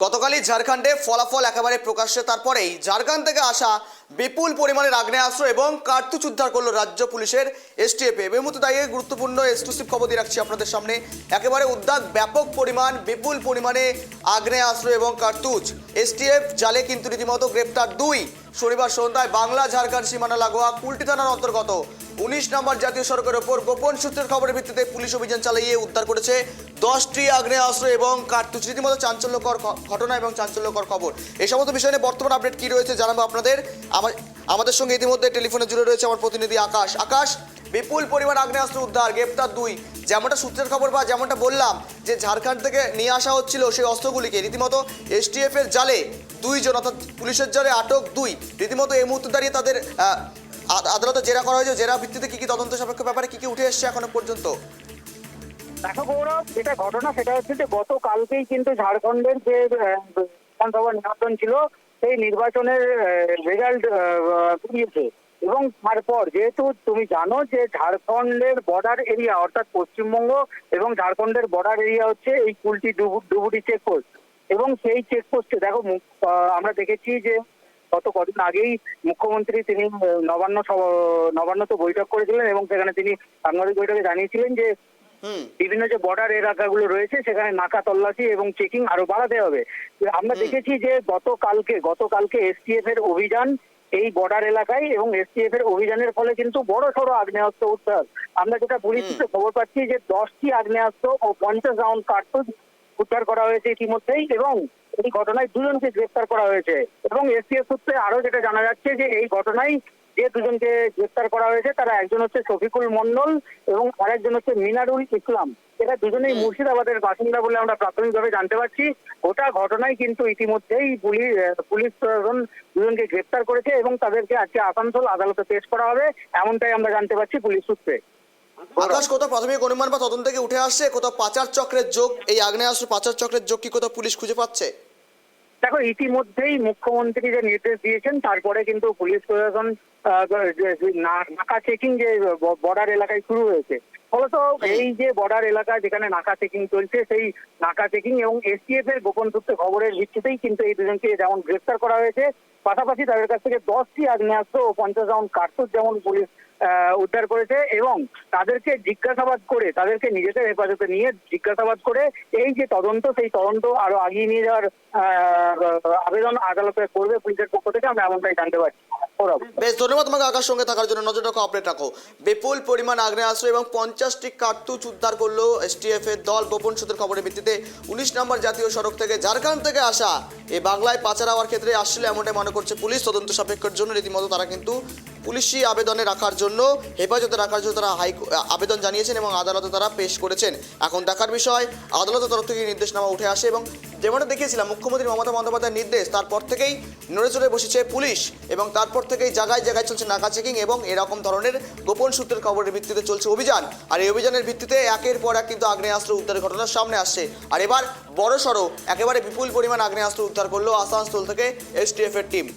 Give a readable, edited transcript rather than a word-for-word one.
গতকালই ঝাড়খণ্ডে ফলাফল একেবারে প্রকাশ্যে, তারপরেই ঝাড়খণ্ড থেকে আসা বিপুল পরিমাণের আগ্নেয়াস্ত্র এবং কার্তুজ উদ্ধার করলো রাজ্য পুলিশের এসটিএফ। এই মুহূর্তে দাঁড়িয়ে গুরুত্বপূর্ণ এক্সক্লুসিভ খবর দিয়ে রাখছি আপনাদের সামনে। একেবারে উদ্ধার ব্যাপক পরিমাণ বিপুল পরিমাণে আগ্নেয়াস্ত্র এবং কার্তুজ। এসটিএফ জালে কিন্তু রীতিমতো গ্রেপ্তার দুই। শনিবার সন্ধ্যায় বাংলা ঝাড়খণ্ড সীমানা লাগোয়া কুলটি থানার অন্তর্গত 19 নম্বর জাতীয় সড়কের ওপর গোপন সূত্রের খবরের ভিত্তিতে পুলিশ অভিযান চালিয়ে উদ্ধার করেছে 10টি আগ্নেয়াস্ত্র এবং কার্তুজ। রীতিমতো চাঞ্চল্যকর ঘটনা এবং চাঞ্চল্যকর খবর। এই সমস্ত বিষয় নিয়ে বর্তমান আপডেট কি রয়েছে জানাবো আপনাদের। আমাদের সঙ্গে ইতিমধ্যে টেলিফোনে জুড়ে রয়েছে আমার প্রতিনিধি আকাশ। আকাশ, বিপুল পরিমাণ আগ্নেয়াস্ত্র উদ্ধার, গ্রেপ্তার দুই। যেমনটা সূত্রের খবর বা যেমনটা বললাম যে ঝাড়খণ্ড থেকে নিয়ে আসা হচ্ছিল সেই অস্ত্রগুলিকে, রীতিমতো এসটিএফ এর জালে দুইজন, অর্থাৎ পুলিশের জালে আটক দুই। রীতিমতো এই মুহূর্তে দাঁড়িয়ে তাদের আদালতে জেরা করা হয়েছে। জেরা ভিত্তিতে কি তদন্ত সাপেক্ষ ব্যাপারে কি উঠে এসছে এখনো পর্যন্ত? দেখো গৌরব, যেটা ঘটনা সেটা হচ্ছে যে গতকালকেই কিন্তু ঝাড়খণ্ডের যে বিধানসভা নির্বাচন ছিল সেই নির্বাচনের রেজাল্ট বেরিয়েছে। এবং তারপর যেহেতু তুমি জানো যে ঝাড়খণ্ডের বর্ডার এরিয়া অর্থাৎ পশ্চিমবঙ্গ এবং ঝাড়খণ্ডের বর্ডার এরিয়া হচ্ছে এই কুলটি ডুবুরি চেকপোস্ট। এবং সেই চেকপোস্টে দেখো আমরা দেখেছি যে গত কদিন আগেই মুখ্যমন্ত্রী তিনি নবান্ন তো বৈঠক করেছিলেন এবং সেখানে তিনি সাংবাদিক বৈঠকে জানিয়েছিলেন যে বিভিন্ন যে বর্ডার এলাকাগুলো রয়েছে সেখানে নাকা তল্লাশি এবং চেকিং আরো বাড়াতে হবে। আমরা দেখেছি যে গতকালকে এসটিএফ এর অভিযান এই বর্ডার এলাকায়, এবং এসটিএফ এর অভিযানের ফলে কিন্তু বড় সড়ো আগ্নেয়াস্ত্র উদ্ধার। আমরা যেটা পুলিশ সূত্রে খবর পাচ্ছি যে 10টি আগ্নেয়াস্ত্র ও 50 রাউন্ড কার্তুজ উদ্ধার করা হয়েছে ইতিমধ্যেই, এবং এই ঘটনায় দুজনকে গ্রেফতার করা হয়েছে। এবং এসটিএফ সূত্রে আরো যেটা জানা যাচ্ছে যে এই ঘটনায় যে দুজনকে গ্রেফতার করা হয়েছে তারা একজন হচ্ছে শফিকুল মন্ডল এবং আরেকজন হচ্ছে মিনারুল ইসলাম। এরা দুজনেই মুর্শিদাবাদের বাসিন্দা বলে আমরা প্রাথমিকভাবে জানতে পারছি। গোটা ঘটনায় কিন্তু ইতিমধ্যেই পুলিশ প্রশাসন দুজনকে গ্রেফতার করেছে এবং তাদেরকে আজকে আসানসোল আদালতে পেশ করা হবে, এমনটাই আমরা জানতে পারছি পুলিশ সূত্রে। আকাশ, কোথাও প্রাথমিক অনুমান বা তদন্ত থেকে উঠে আসছে কোথাও পাচার চক্রের যোগ, এই আগ্নেয়াস্ত্র পাচার চক্রের যোগ কি কোথাও পুলিশ খুঁজে পাচ্ছে? দেখো, ইতিমধ্যেই মুখ্যমন্ত্রী যে নির্দেশ দিয়েছেন তারপরে কিন্তু পুলিশ প্রশাসন নাকা চেকিং যে বর্ডার এলাকায় শুরু হয়েছে। ফলত এই যে বর্ডার এলাকা যেখানে নাকা চেকিং চলছে সেই নাকা চেকিং এবং এসটিএফ এর গোপন সূত্রে খবরের ভিত্তিতেই কিন্তু এই দুজনকে যেমন গ্রেফতার করা হয়েছে, পাশাপাশি তাদের কাছ থেকে 10টি আগ্নেয়াস্ত্র ও 50 রাউন্ড কার্তুজ যেমন পুলিশ উদ্ধার করেছে। এবং তাদেরকে জিজ্ঞাসাবাদ করে, তাদেরকে নিজেদের হেফাজতে নিয়ে জিজ্ঞাসাবাদ করে এই যে তদন্ত, সেই তদন্ত আরো আগিয়ে নিয়ে যাওয়ার আবেদন আদালতে করবে পুলিশের পক্ষ থেকে, আমরা এমনটাই জানতে পারছি। বেশ, ধন্যবাদ তোমাকে আকাশ, সঙ্গে থাকার জন্য। নজর রাখো, আপডেট রাখো। বিপুল পরিমাণ আগ্নেয়াস্ত্র এবং 50টি কার্তুজ উদ্ধার করলো এসটিএফ এর দল গোপন সূত্রের খবরের ভিত্তিতে 19 নম্বর জাতীয় সড়ক থেকে ঝাড়খণ্ড থেকে আসা এই বাংলায় পাচার হওয়ার ক্ষেত্রে আসছিল এমনটাই মনে করছে পুলিশ। তদন্ত সাপেক্ষের জন্য রীতিমতো তারা কিন্তু পুলিশি আবেদনে রাখার জন্য, হেফাজতে রাখার জন্য তারা আবেদন জানিয়েছেন এবং আদালতে তারা পেশ করেছেন। এখন দেখার বিষয় আদালতের তরফ থেকে নির্দেশনামা উঠে আসে। এবং যেমনটা দেখিয়েছিলাম মুখ্যমন্ত্রী মমতা বন্দ্যোপাধ্যায়ের নির্দেশ, তারপর থেকেই নড়ে চড়ে বসেছে পুলিশ এবং তারপর থেকেই জায়গায় জায়গায় চলছে নাকা চেকিং এবং এরকম ধরনের গোপন সূত্রের খবরের ভিত্তিতে চলছে অভিযান। আর এই অভিযানের ভিত্তিতে একের পর এক কিন্তু আগ্নেয়াস্ত্র উদ্ধারের ঘটনা সামনে আসছে। আর এবার বড়সড় একেবারে বিপুল পরিমাণ আগ্নেয়াস্ত্র উদ্ধার করলো আসানসোল থেকে এসটিএফ এর টিম।